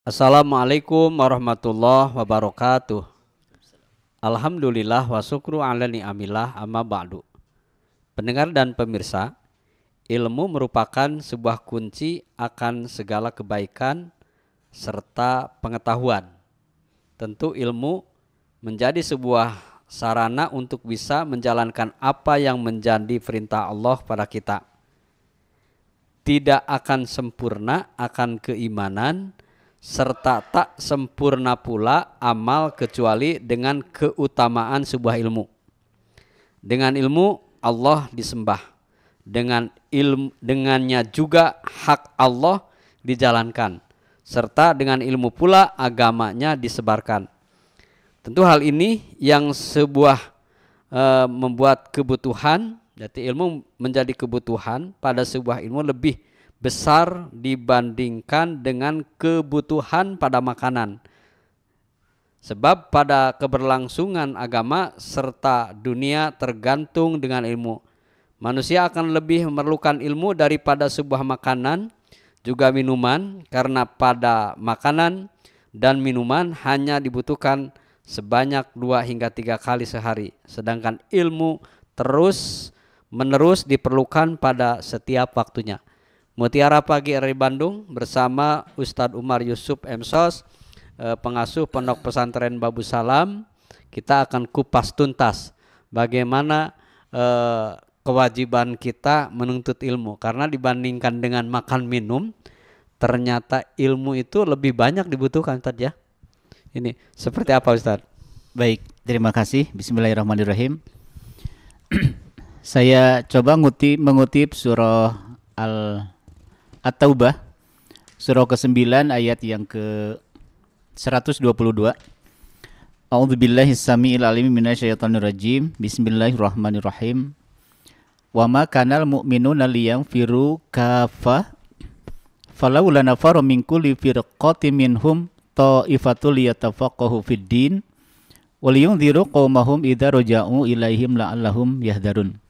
Assalamualaikum warahmatullahi wabarakatuh. Alhamdulillah wa syukru ala ni'amillah amma ba'du. Pendengar dan pemirsa, ilmu merupakan sebuah kunci akan segala kebaikan serta pengetahuan. Tentu ilmu menjadi sebuah sarana untuk bisa menjalankan apa yang menjadi perintah Allah pada kita. Tidak akan sempurna akan keimanan serta tak sempurna pula amal kecuali dengan keutamaan sebuah ilmu. Dengan ilmu Allah disembah. Dengannya juga hak Allah dijalankan. Serta dengan ilmu pula agamanya disebarkan. Tentu hal ini yang membuat kebutuhan, jadi ilmu menjadi kebutuhan pada sebuah ilmu lebih besar dibandingkan dengan kebutuhan pada makanan. Sebab pada keberlangsungan agama serta dunia tergantung dengan ilmu. Manusia akan lebih memerlukan ilmu daripada sebuah makanan juga minuman, karena pada makanan dan minuman hanya dibutuhkan sebanyak 2 hingga 3 kali sehari. Sedangkan ilmu terus menerus diperlukan pada setiap waktunya. Mutiara Pagi dari Bandung bersama Ustadz Umar Yusuf Emsos, pengasuh Pondok Pesantren Babu Salam. Kita akan kupas tuntas bagaimana kewajiban kita menuntut ilmu. Karena dibandingkan dengan makan minum, ternyata ilmu itu lebih banyak dibutuhkan, Ustadz ya. Ini seperti apa, Ustadz? Baik, terima kasih. Bismillahirrahmanirrahim. Saya coba mengutip surah At-Taubah, surah ke-9 ayat yang ke-122. A'udzubillahi samiil alim minasyaitonir rajim. Bismillahirrahmanirrahim. Wa ma kanal mu'minuna liyanfiru kaffah falawla nafaru min kulli firqatin minhum ta'ifatul yatafaqahu fid din waliyunziru qaumahum idza raja'u ilaihim la'allahum yahdharun.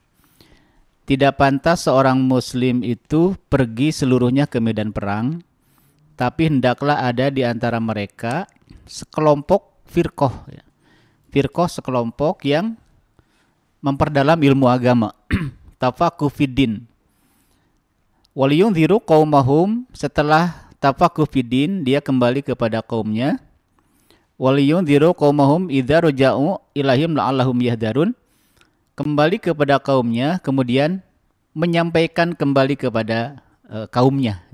Tidak pantas seorang muslim itu pergi seluruhnya ke medan perang, tapi hendaklah ada di antara mereka sekelompok firqah, firqah sekelompok yang memperdalam ilmu agama. Tafaqquh fiddin. Waliyunziru qaumahum, setelah tafaqquh fiddin dia kembali kepada kaumnya. Waliyunziru qaumahum idza raja'u ilaihim la'allahum yahdharun, kembali kepada kaumnya, kemudian menyampaikan kembali kepada kaumnya.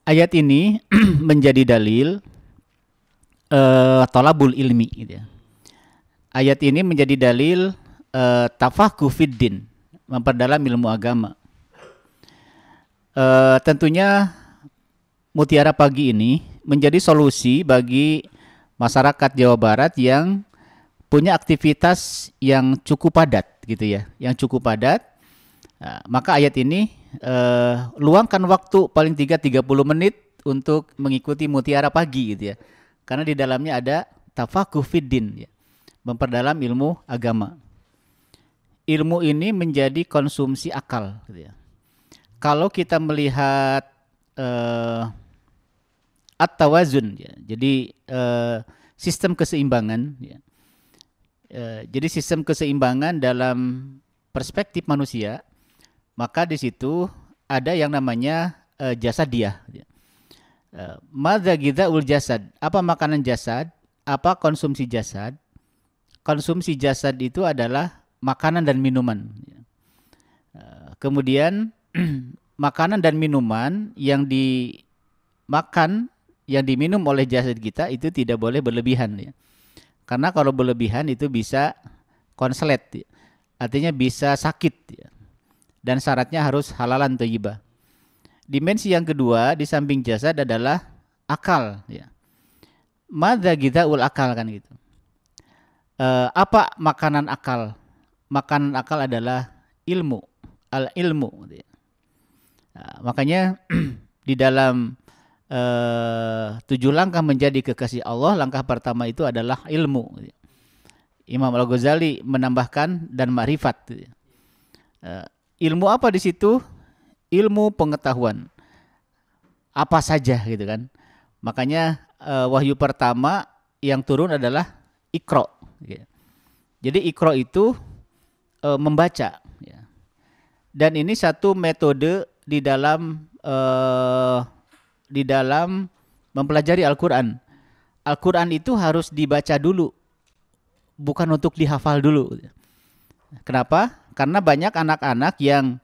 Ayat ini menjadi dalil talabul ilmi, gitu ya. Ayat ini menjadi dalil tafaqquh fiddin, memperdalam ilmu agama. Tentunya Mutiara Pagi ini menjadi solusi bagi masyarakat Jawa Barat yang punya aktivitas yang cukup padat, gitu ya, yang cukup padat. Nah, maka ayat ini luangkan waktu paling 30 menit untuk mengikuti Mutiara Pagi, gitu ya, karena di dalamnya ada tafaqquh fiddin, ya, memperdalam ilmu agama. Ilmu ini menjadi konsumsi akal, gitu ya. Kalau kita melihat at-tawazun, ya, jadi sistem keseimbangan, ya. Jadi sistem keseimbangan dalam perspektif manusia, maka di situ ada yang namanya jasadiyah. Madza ghidza'ul jasad, apa makanan jasad, apa konsumsi jasad? Konsumsi jasad itu adalah makanan dan minuman. Kemudian makanan dan minuman yang dimakan, yang diminum oleh jasad kita itu tidak boleh berlebihan, ya. Karena kalau berlebihan itu bisa konslet, ya. Artinya bisa sakit, ya. Dan syaratnya harus halalan thayyibah. Dimensi yang kedua di samping jasad adalah akal, ya. Madza ghidza'ul akal, kan gitu. Apa makanan akal? Makanan akal adalah ilmu, al-ilmu, gitu ya. Nah, makanya di dalam 7 langkah menjadi kekasih Allah, langkah pertama itu adalah ilmu. Imam Al-Ghazali menambahkan dan ma'rifat. Ilmu apa di situ? Ilmu pengetahuan. apa saja gitu kan. Makanya wahyu pertama yang turun adalah Iqra. Gitu. Jadi Iqra itu membaca. Ya. Dan ini satu metode di dalam mempelajari Al-Quran. Al-Quran itu harus dibaca dulu, bukan untuk dihafal dulu. Kenapa? Karena banyak anak-anak yang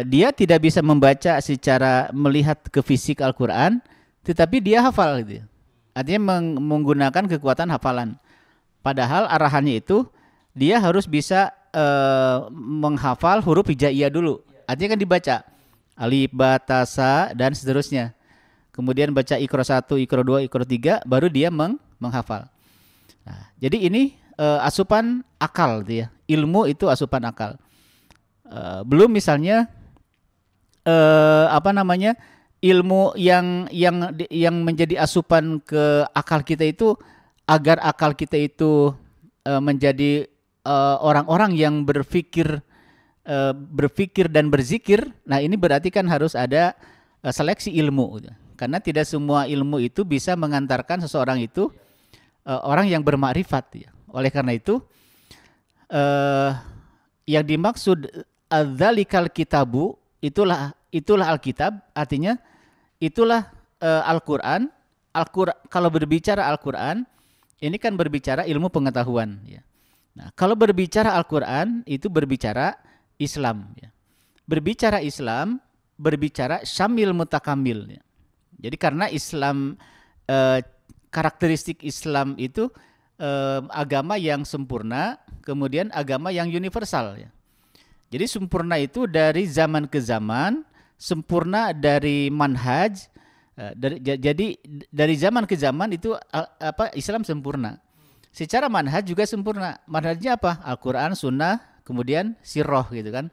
dia tidak bisa membaca secara melihat ke fisik Al-Quran, tetapi dia hafal gitu. Artinya menggunakan kekuatan hafalan. Padahal arahannya itu dia harus bisa menghafal huruf hijaiyah dulu. Artinya kan dibaca alif, ba, ta, sa dan seterusnya. Kemudian baca Iqra 1, Iqra 2, Iqra 3, baru dia menghafal. Nah, jadi ini asupan akal gitu ya. Ilmu itu asupan akal. Belum misalnya ilmu yang menjadi asupan ke akal kita itu agar akal kita itu menjadi orang-orang yang berpikir dan berzikir. Nah, ini berarti kan harus ada seleksi ilmu gitu. Karena tidak semua ilmu itu bisa mengantarkan seseorang itu orang yang bermakrifat ya. Oleh karena itu yang dimaksud dzalikal kitabu itulah Alkitab, artinya itulah Al-Qur'an. Kalau berbicara Al-Qur'an ini kan berbicara ilmu pengetahuan ya. Nah, kalau berbicara Al-Qur'an itu berbicara Islam ya. Berbicara Islam berbicara syamil mutakamil ya. Jadi karena Islam karakteristik Islam itu agama yang sempurna, kemudian agama yang universal ya. Jadi sempurna itu dari zaman ke zaman, sempurna dari manhaj, jadi dari zaman ke zaman itu Islam sempurna. Secara manhaj juga sempurna. Manhajnya apa? Al-Quran, Sunnah, kemudian Sirah gitu kan.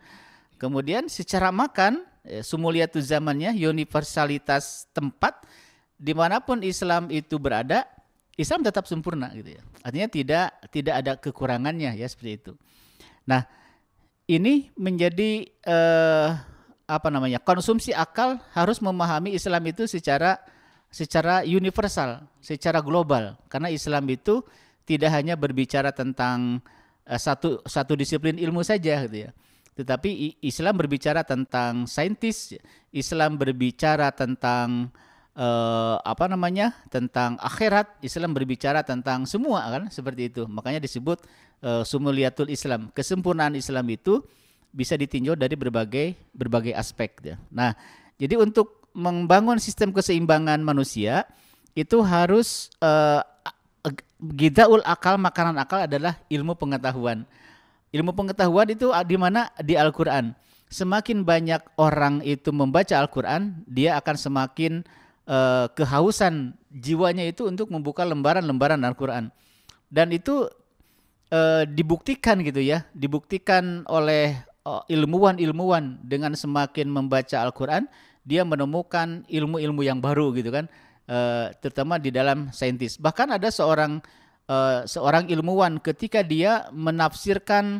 Kemudian secara makan, sumuliyatu zamannya, universalitas tempat, dimanapun Islam itu berada, Islam tetap sempurna gitu ya. Artinya tidak ada kekurangannya ya, seperti itu. Nah, ini menjadi konsumsi akal harus memahami Islam itu secara universal, secara global. Karena Islam itu tidak hanya berbicara tentang satu disiplin ilmu saja gitu ya. Tetapi Islam berbicara tentang saintis, Islam berbicara tentang tentang akhirat, Islam berbicara tentang semua kan, seperti itu. Makanya disebut sumuliyatul Islam. Kesempurnaan Islam itu bisa ditinjau dari berbagai aspek ya. Nah, jadi untuk membangun sistem keseimbangan manusia itu harus gidaul akal, makanan akal adalah ilmu pengetahuan. Ilmu pengetahuan itu di mana? Di Al-Quran. Semakin banyak orang itu membaca Al-Quran, dia akan semakin kehausan jiwanya itu untuk membuka lembaran-lembaran Al-Quran. Dan itu dibuktikan gitu ya, dibuktikan oleh ilmuwan-ilmuwan dengan semakin membaca Al-Quran, dia menemukan ilmu-ilmu yang baru gitu kan, terutama di dalam saintis. Bahkan ada seorang ilmuwan ketika dia menafsirkan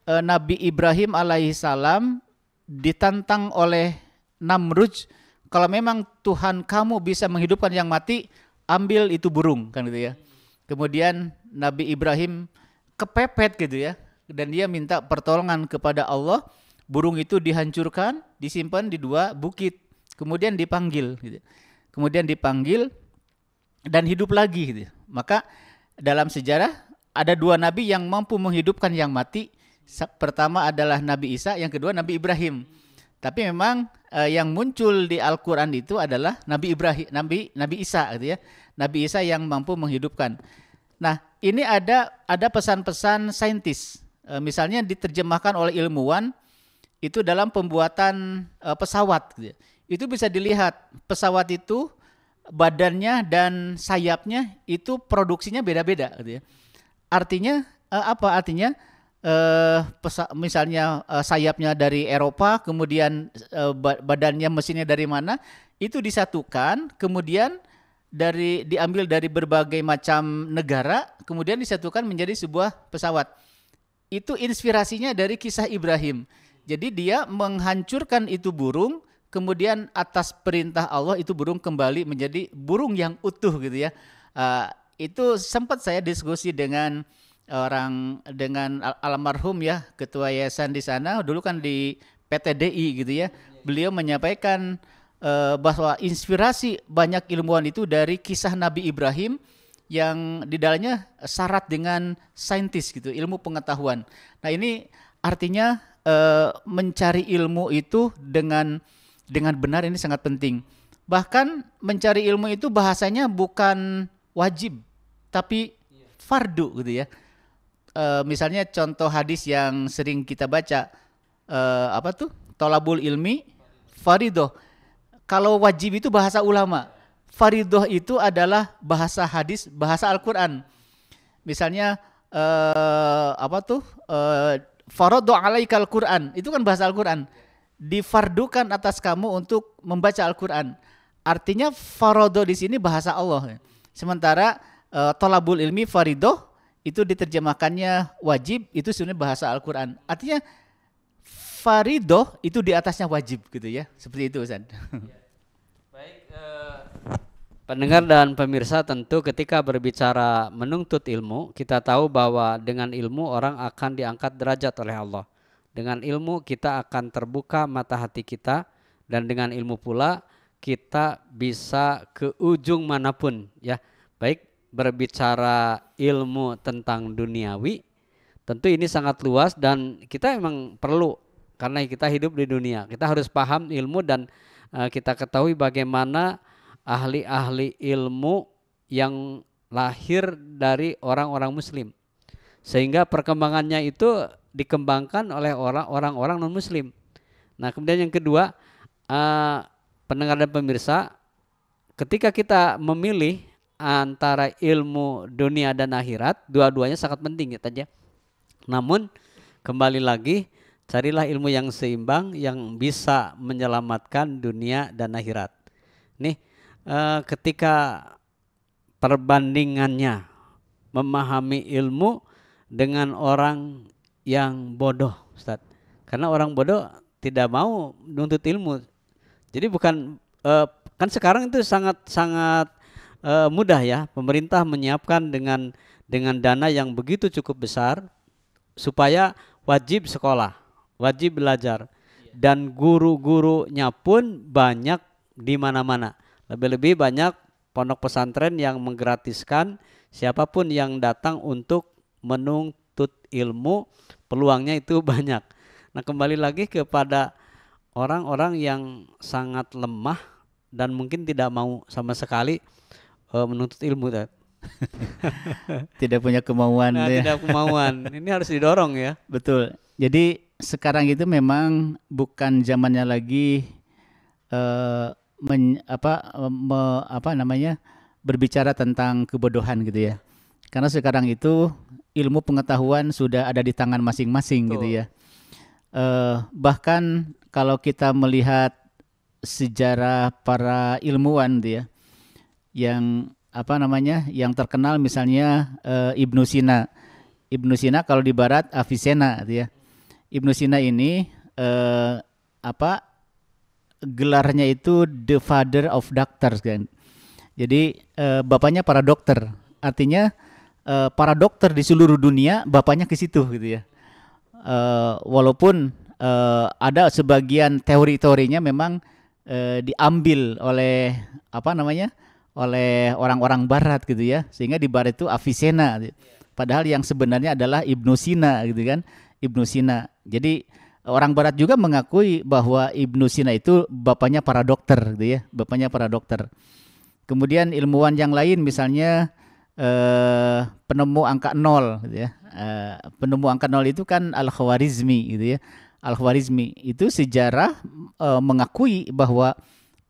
Nabi Ibrahim alaihissalam ditantang oleh Namrud, kalau memang Tuhan kamu bisa menghidupkan yang mati, ambil itu burung kan gitu ya. Kemudian Nabi Ibrahim kepepet gitu ya, dan dia minta pertolongan kepada Allah. Burung itu dihancurkan, disimpan di 2 bukit, kemudian dipanggil gitu. Kemudian dipanggil dan hidup lagi gitu. Maka dalam sejarah ada 2 nabi yang mampu menghidupkan yang mati. Pertama adalah Nabi Isa, yang kedua Nabi Ibrahim. Tapi memang yang muncul di Al-Quran itu adalah Nabi Ibrahim, Nabi Isa gitu ya. Nabi Isa yang mampu menghidupkan. Nah, ini ada pesan-pesan saintis. Misalnya diterjemahkan oleh ilmuwan itu dalam pembuatan pesawat gitu ya. Itu bisa dilihat pesawat itu badannya dan sayapnya itu produksinya beda-beda gitu ya. Artinya apa? Artinya misalnya sayapnya dari Eropa, kemudian badannya mesinnya dari mana, itu disatukan, kemudian diambil dari berbagai macam negara, kemudian disatukan menjadi sebuah pesawat. Itu inspirasinya dari kisah Ibrahim. Jadi dia menghancurkan itu burung, kemudian atas perintah Allah itu burung kembali menjadi burung yang utuh gitu ya. Itu sempat saya diskusi dengan almarhum ya, ketua yayasan di sana dulu kan di PTDI gitu ya. Beliau menyampaikan bahwa inspirasi banyak ilmuwan itu dari kisah Nabi Ibrahim yang di dalamnya syarat dengan saintis gitu, ilmu pengetahuan. Nah ini artinya mencari ilmu itu dengan benar ini sangat penting. Bahkan mencari ilmu itu bahasanya bukan wajib, tapi fardu gitu ya. Misalnya contoh hadis yang sering kita baca, Tolabul ilmi faridoh. Kalau wajib itu bahasa ulama, faridoh itu adalah bahasa hadis, bahasa Al-Quran. Misalnya faradhu alaikal Quran, itu kan bahasa Al-Quran. Difardukan atas kamu untuk membaca Al-Quran. Artinya faradhu di sini bahasa Allah. Sementara tolabul ilmi faridoh itu diterjemahkannya wajib, itu sebenarnya bahasa Al-Quran. Artinya faridoh itu di atasnya wajib gitu ya. Seperti itu Ustaz. Baik, pendengar dan pemirsa, tentu ketika berbicara menuntut ilmu, kita tahu bahwa dengan ilmu orang akan diangkat derajat oleh Allah. Dengan ilmu kita akan terbuka mata hati kita, dan dengan ilmu pula kita bisa ke ujung manapun ya. Baik berbicara ilmu tentang duniawi, tentu ini sangat luas dan kita memang perlu, karena kita hidup di dunia. Kita harus paham ilmu dan kita ketahui bagaimana ahli-ahli ilmu yang lahir dari orang-orang muslim, sehingga perkembangannya itu dikembangkan oleh orang-orang non-muslim. Nah kemudian yang kedua, pendengar dan pemirsa, ketika kita memilih antara ilmu dunia dan akhirat, dua-duanya sangat penting ya saja. Namun kembali lagi, carilah ilmu yang seimbang yang bisa menyelamatkan dunia dan akhirat. Nih, ketika perbandingannya memahami ilmu dengan orang yang bodoh, Ustaz. Karena orang bodoh tidak mau nuntut ilmu. Jadi bukan kan sekarang itu sangat mudah ya, pemerintah menyiapkan dengan dana yang begitu cukup besar supaya wajib sekolah, wajib belajar, dan guru-gurunya pun banyak di mana-mana. Lebih-lebih banyak pondok pesantren yang menggratiskan siapapun yang datang untuk menuntut ilmu, peluangnya itu banyak. Nah kembali lagi kepada orang-orang yang sangat lemah dan mungkin tidak mau sama sekali menuntut ilmu. Tidak punya kemauan. Nah, ya. Tidak kemauan. Ini harus didorong ya. Betul. Jadi sekarang itu memang bukan zamannya lagi berbicara tentang kebodohan gitu ya. Karena sekarang itu ilmu pengetahuan sudah ada di tangan masing-masing gitu ya. Bahkan kalau kita melihat sejarah para ilmuwan gitu ya, yang yang terkenal misalnya Ibnu Sina. Ibnu Sina kalau di barat Avicenna gitu ya. Ibnu Sina ini gelarnya itu the father of doctors kan. Jadi bapaknya para dokter. Artinya para dokter di seluruh dunia bapaknya ke situ gitu ya. Walaupun ada sebagian teori-teorinya memang diambil oleh oleh orang-orang barat gitu ya, sehingga di barat itu Avicenna, padahal yang sebenarnya adalah Ibnu Sina gitu kan, Ibnu Sina. Jadi orang barat juga mengakui bahwa Ibnu Sina itu bapaknya para dokter gitu ya, bapaknya para dokter. Kemudian ilmuwan yang lain misalnya penemu angka 0 gitu ya. Penemu angka 0 itu kan Al-Khwarizmi gitu ya. Al-Khwarizmi itu sejarah mengakui bahwa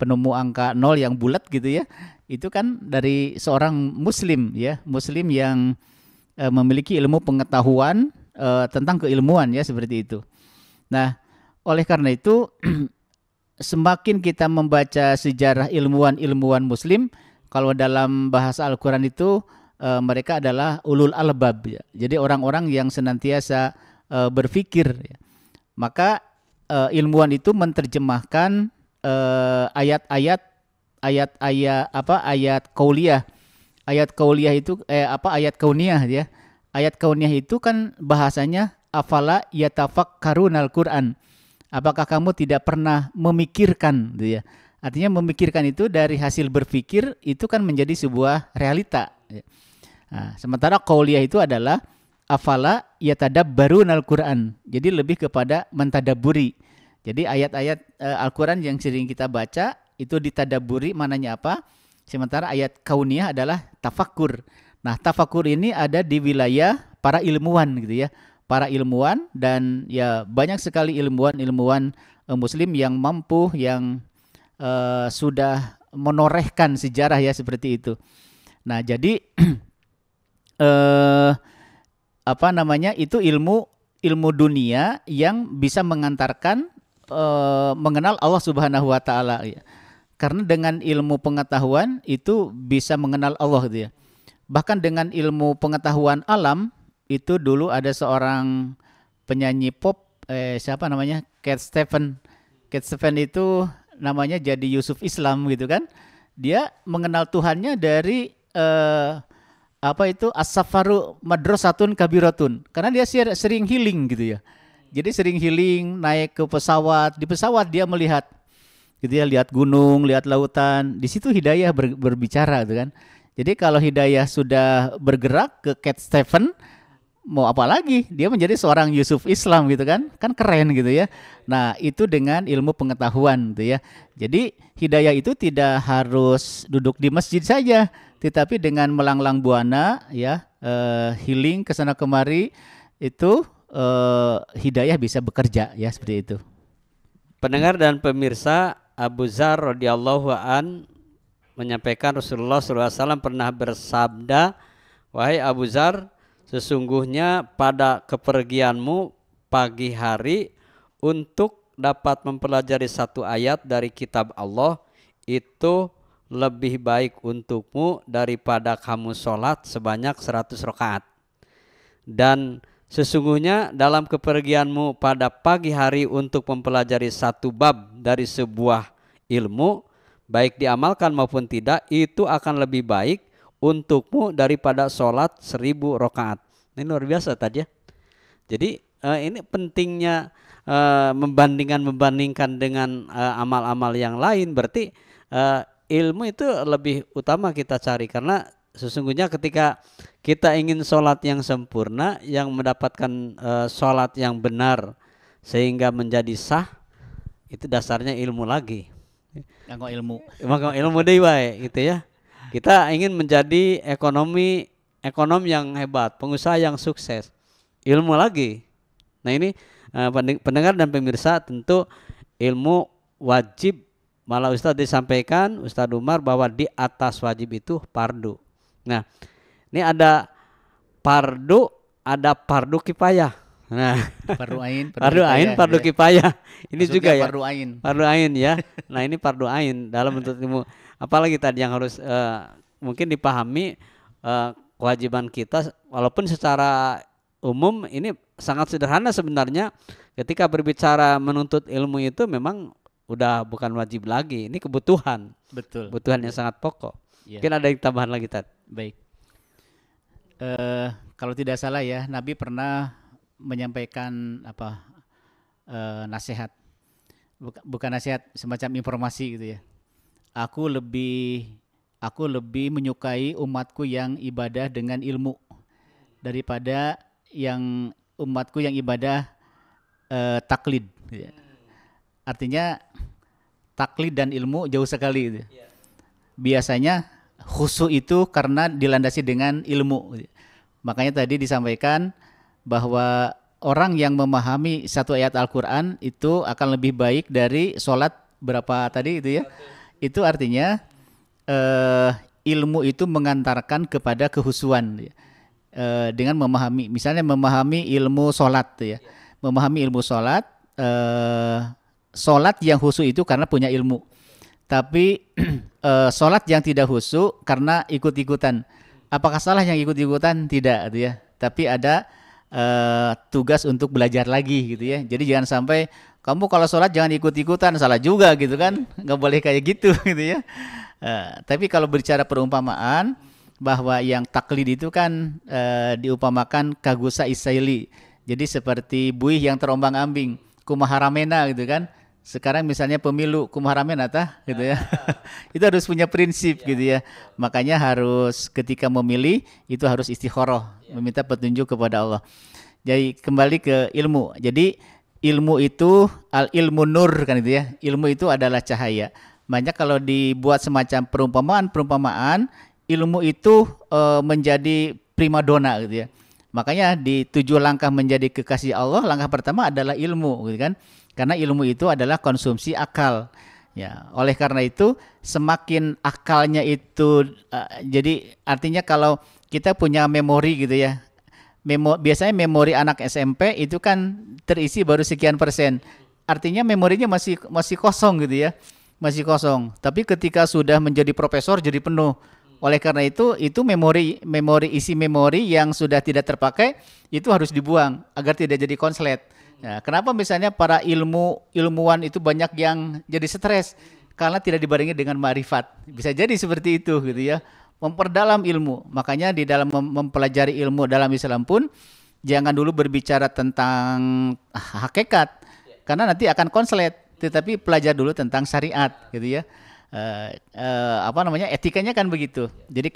penemu angka 0 yang bulat gitu ya, itu kan dari seorang muslim ya, muslim yang memiliki ilmu pengetahuan tentang keilmuan ya, seperti itu. Nah, oleh karena itu semakin kita membaca sejarah ilmuwan muslim, kalau dalam bahasa Al-Quran itu mereka adalah ulul albab ya. Jadi orang-orang yang senantiasa berpikir ya. Maka ilmuwan itu menerjemahkan ayat-ayat ayat qauliyah. Ayat qauliyah itu ayat kauniyah ya. Ayat kauniyah itu kan bahasanya afala yatafakkarunal Qur'an. Apakah kamu tidak pernah memikirkan gitu ya. Artinya memikirkan itu dari hasil berpikir itu kan menjadi sebuah realita ya. Nah, sementara qauliyah itu adalah afala yatadabbarunal Qur'an. Jadi lebih kepada mentadabburi. Jadi ayat-ayat Al-Qur'an yang sering kita baca itu ditadabburi mananya apa? Sementara ayat kauniyah adalah tafakkur. Nah, tafakkur ini ada di wilayah para ilmuwan gitu ya. Para ilmuwan dan ya banyak sekali ilmuwan muslim yang mampu yang sudah menorehkan sejarah ya seperti itu. Nah, jadi itu ilmu dunia yang bisa mengantarkan mengenal Allah Subhanahu wa taala ya. Karena dengan ilmu pengetahuan itu bisa mengenal Allah gitu ya. Bahkan dengan ilmu pengetahuan alam itu dulu ada seorang penyanyi pop siapa namanya? Cat Stevens. Cat Stevens itu namanya jadi Yusuf Islam gitu kan. Dia mengenal Tuhannya dari as-safaru madrasatun kabiratun. Karena dia sering healing gitu ya. Jadi sering healing, naik ke pesawat. Di pesawat dia melihat gitu ya, lihat gunung, lihat lautan. Di situ hidayah berbicara gitu kan. Jadi kalau hidayah sudah bergerak ke Cat Stevens, mau apa lagi? Dia menjadi seorang Yusuf Islam gitu kan. Kan keren gitu ya. Nah, itu dengan ilmu pengetahuan gitu ya. Jadi hidayah itu tidak harus duduk di masjid saja, tetapi dengan melanglang buana ya, healing ke sana kemari itu hidayah bisa bekerja ya seperti itu. Pendengar dan pemirsa, Abu Dzar radhiyallahu an menyampaikan Rasulullah SAW pernah bersabda, wahai Abu Dzar, sesungguhnya pada kepergianmu pagi hari untuk dapat mempelajari satu ayat dari kitab Allah itu lebih baik untukmu daripada kamu sholat sebanyak 100 rakaat. Dan sesungguhnya dalam kepergianmu pada pagi hari untuk mempelajari satu bab dari sebuah ilmu, baik diamalkan maupun tidak, itu akan lebih baik untukmu daripada sholat 1000 rakaat. Ini luar biasa tadi ya. Jadi ini pentingnya membandingkan dengan amal-amal yang lain. Berarti ilmu itu lebih utama kita cari, karena sesungguhnya ketika kita ingin sholat yang sempurna, yang mendapatkan sholat yang benar sehingga menjadi sah, itu dasarnya ilmu lagi. Maka ilmu deui wae gitu ya. Kita ingin menjadi ekonom yang hebat, pengusaha yang sukses, ilmu lagi. Nah ini pendengar dan pemirsa, tentu ilmu wajib. Malah Ustadz disampaikan, Ustadz Umar, bahwa di atas wajib itu fardu. Nah ini ada fardu kifayah. Nah, fardu ain, fardu kifayah. Ini maksudnya juga ya. Fardu ain ya. Nah, ini fardu ain dalam bentuk ilmu. Apalagi tadi yang harus mungkin dipahami, kewajiban kita, walaupun secara umum ini sangat sederhana sebenarnya. Ketika berbicara menuntut ilmu itu memang udah bukan wajib lagi. Ini kebutuhan. Betul. Kebutuhan yang sangat pokok. Ya. Mungkin ada yang tambahan lagi, Tad. Baik. Kalau tidak salah ya, Nabi pernah menyampaikan nasihat, bukan nasihat, semacam informasi gitu ya. Aku lebih menyukai umatku yang ibadah dengan ilmu daripada yang umatku yang ibadah taklid gitu ya. Artinya taklid dan ilmu jauh sekali gitu. Biasanya khusyuk itu karena dilandasi dengan ilmu gitu. Makanya tadi disampaikan bahwa orang yang memahami satu ayat Al-Quran itu akan lebih baik dari sholat berapa tadi itu ya. Itu artinya ilmu itu mengantarkan kepada kehusuan ya. Dengan memahami, misalnya memahami ilmu sholat ya. Memahami ilmu sholat, sholat yang khusyuk itu karena punya ilmu. Tapi sholat yang tidak khusyuk karena ikut-ikutan. Apakah salah yang ikut-ikutan? Tidak gitu ya. Tapi ada tugas untuk belajar lagi gitu ya. Jadi jangan sampai kamu kalau sholat jangan ikut-ikutan, salah juga gitu kan, nggak boleh kayak gitu gitu ya. Tapi kalau berbicara perumpamaan bahwa yang taklid itu kan diupamakan kagusa isaili, jadi seperti buih yang terombang-ambing, kumaharamena gitu kan. Sekarang misalnya pemilu kumaharamena tah gitu ya. Itu harus punya prinsip gitu ya. Makanya harus ketika memilih itu harus istikharah, meminta petunjuk kepada Allah. Jadi kembali ke ilmu. Jadi ilmu itu al ilmu nur kan itu ya. Ilmu itu adalah cahaya. Banyak kalau dibuat semacam perumpamaan, ilmu itu menjadi primadona gitu ya. Makanya di 7 langkah menjadi kekasih Allah, langkah pertama adalah ilmu gitu kan. Karena ilmu itu adalah konsumsi akal. Ya, oleh karena itu semakin akalnya itu jadi artinya kalau kita punya memori gitu ya. Biasanya memori anak SMP itu kan terisi baru sekian persen. Artinya memorinya masih kosong gitu ya. Masih kosong. Tapi ketika sudah menjadi profesor jadi penuh. Oleh karena itu isi memori yang sudah tidak terpakai itu harus dibuang agar tidak jadi konslet. Nah, kenapa misalnya para ilmuwan itu banyak yang jadi stres? Karena tidak dibarengi dengan ma'rifat. Bisa jadi seperti itu gitu ya. Memperdalam ilmu. Makanya di dalam mempelajari ilmu dalam Islam pun jangan dulu berbicara tentang hakikat. Karena nanti akan konslet. Tetapi pelajar dulu tentang syariat gitu ya. Etikanya kan begitu. Jadi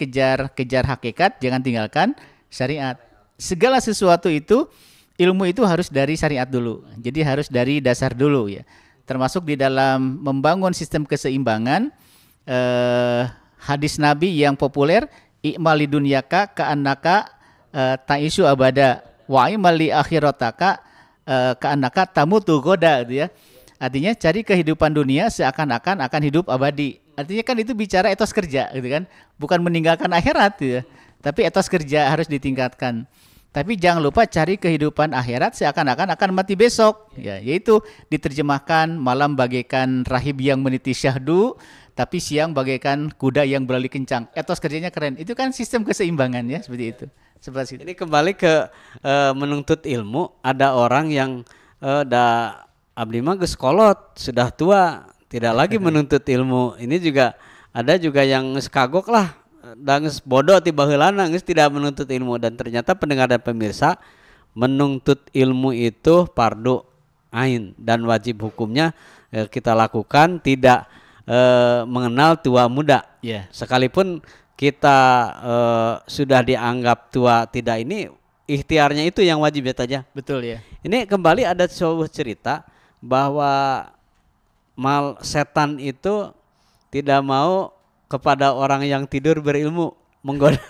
kejar hakikat, jangan tinggalkan syariat. Segala sesuatu itu ilmu itu harus dari syariat dulu. Jadi harus dari dasar dulu ya. Termasuk di dalam membangun sistem keseimbangan hadis Nabi yang populer, i'mali dunyaka ka'annaka ta'isu abada wa i'mali akhirataka ka'annaka tamutu goda gitu ya. Artinya cari kehidupan dunia seakan-akan akan hidup abadi. Artinya kan itu bicara etos kerja gitu kan. Bukan meninggalkan akhirat gitu ya. Tapi etos kerja harus ditingkatkan. Tapi jangan lupa cari kehidupan akhirat seakan-akan akan mati besok. Ya, yaitu diterjemahkan malam bagaikan rahib yang meniti syahdu, tapi siang bagaikan kuda yang berlari kencang. Etos kerjanya keren. Itu kan sistem keseimbangan ya, seperti itu. Seperti itu. Ini kembali ke menuntut ilmu. Ada orang yang abdi mah geus kolot, sudah tua, tidak lagi menuntut ilmu. Ini juga ada yang geus kagok lah. Dan bodoh tiba heulana geus tidak menuntut ilmu. Dan ternyata pendengar dan pemirsa, menuntut ilmu itu fardu ain dan wajib hukumnya kita lakukan, tidak mengenal tua muda. Sekalipun kita sudah dianggap tua tidak, ini ikhtiarnya itu yang wajib ya saja. Betul ya. Ini kembali ada sebuah cerita bahwa setan itu tidak mau kepada orang yang tidur berilmu, menggoda.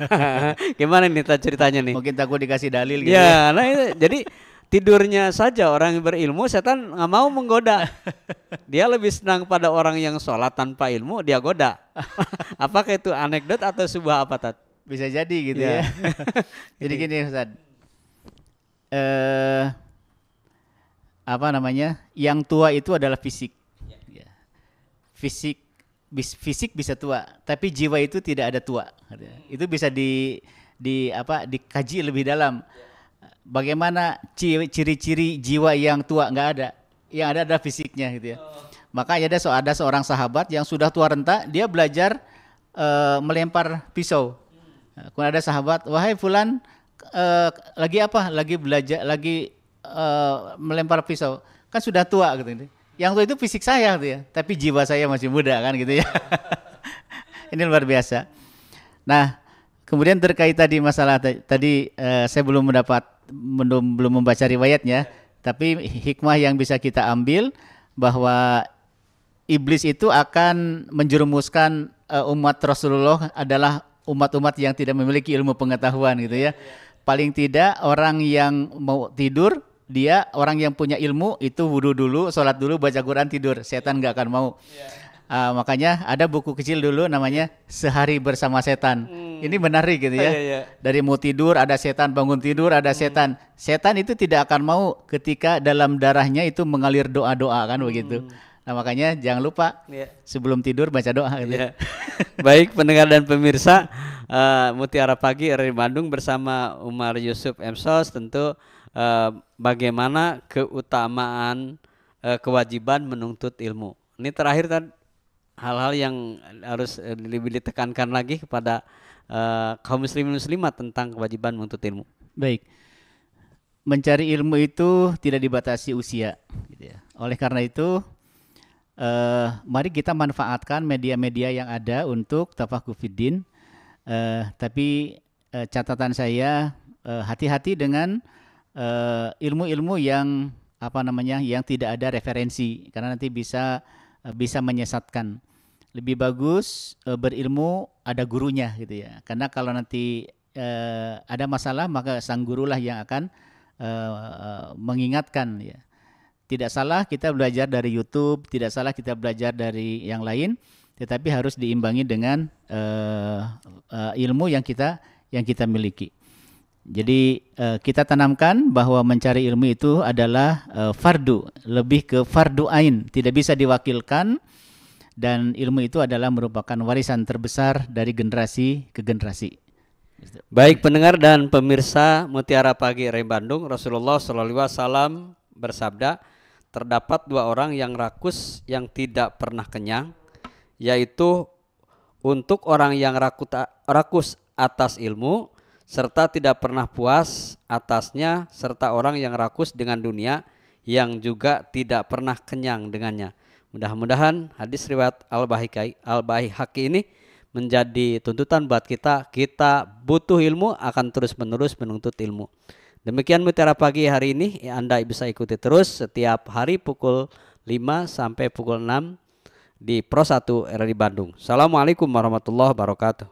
Gimana nih ceritanya nih? Mungkin takut dikasih dalil gitu. Ya, nah itu, jadi tidurnya saja orang yang berilmu, setan nggak mau menggoda. Dia lebih senang pada orang yang sholat tanpa ilmu, dia goda. Apakah itu anekdot atau sebuah apa, Tat? Bisa jadi gitu ya. Jadi gini Ustaz. Yang tua itu adalah fisik. Fisik bisa tua, tapi jiwa itu tidak ada tua. Itu bisa dikaji lebih dalam. Bagaimana ciri-ciri jiwa yang tua? Nggak ada. Yang ada adalah fisiknya gitu ya. Makanya ada seorang sahabat yang sudah tua renta, dia belajar melempar pisau. Kemudian ada sahabat, wahai fulan, lagi apa? Lagi belajar, melempar pisau. Kan sudah tua gitu. Yang tua itu fisik saya gitu ya, tapi jiwa saya masih muda kan gitu ya. Ini luar biasa. Nah, kemudian terkait tadi masalah tadi saya belum membaca riwayatnya, tapi hikmah yang bisa kita ambil bahwa iblis itu akan menjerumuskan umat Rasulullah adalah umat-umat yang tidak memiliki ilmu pengetahuan gitu ya. Paling tidak orang yang mau tidur, dia orang yang punya ilmu itu wudu dulu, sholat dulu, baca Quran, tidur. Setan nggak akan mau. Makanya ada buku kecil dulu namanya Sehari Bersama Setan. Ini menarik gitu ya. Dari mau tidur ada setan, bangun tidur ada setan. Setan itu tidak akan mau ketika dalam darahnya itu mengalir doa-doa kan begitu. Nah makanya jangan lupa sebelum tidur baca doa gitu. Baik pendengar dan pemirsa, Mutiara Pagi dari Bandung bersama Umar Yusuf M. Sos tentu bagaimana keutamaan kewajiban menuntut ilmu. Ini terakhir kan hal-hal yang harus lebih ditekankan lagi kepada kaum muslimin muslimat tentang kewajiban menuntut ilmu. Baik. Mencari ilmu itu tidak dibatasi usia, gitu ya. Oleh karena itu, mari kita manfaatkan media-media yang ada untuk tafaqquh fiddin. Tapi catatan saya, hati-hati dengan ilmu-ilmu yang yang tidak ada referensi, karena nanti bisa menyesatkan. Lebih bagus berilmu ada gurunya, gitu ya. Karena kalau nanti ada masalah, maka sang gurulah yang akan mengingatkan, ya. Tidak salah kita belajar dari YouTube, tidak salah kita belajar dari yang lain, tetapi harus diimbangi dengan ilmu yang kita miliki. Jadi kita tanamkan bahwa mencari ilmu itu adalah fardu, lebih ke fardu ain, tidak bisa diwakilkan, dan ilmu itu adalah merupakan warisan terbesar dari generasi ke generasi. Baik pendengar dan pemirsa Mutiara Pagi Radio Bandung, Rasulullah SAW bersabda, terdapat dua orang yang rakus yang tidak pernah kenyang, yaitu untuk orang yang rakus atas ilmu serta tidak pernah puas atasnya, serta orang yang rakus dengan dunia yang juga tidak pernah kenyang dengannya. Mudah-mudahan hadis riwayat Al-Baihaqi ini menjadi tuntutan buat kita. Kita butuh ilmu, akan terus-menerus menuntut ilmu. Demikian Mutiara Pagi hari ini. Anda bisa ikuti terus setiap hari pukul 5 sampai pukul 6 di Pro 1 RRI Bandung. Assalamualaikum warahmatullahi wabarakatuh.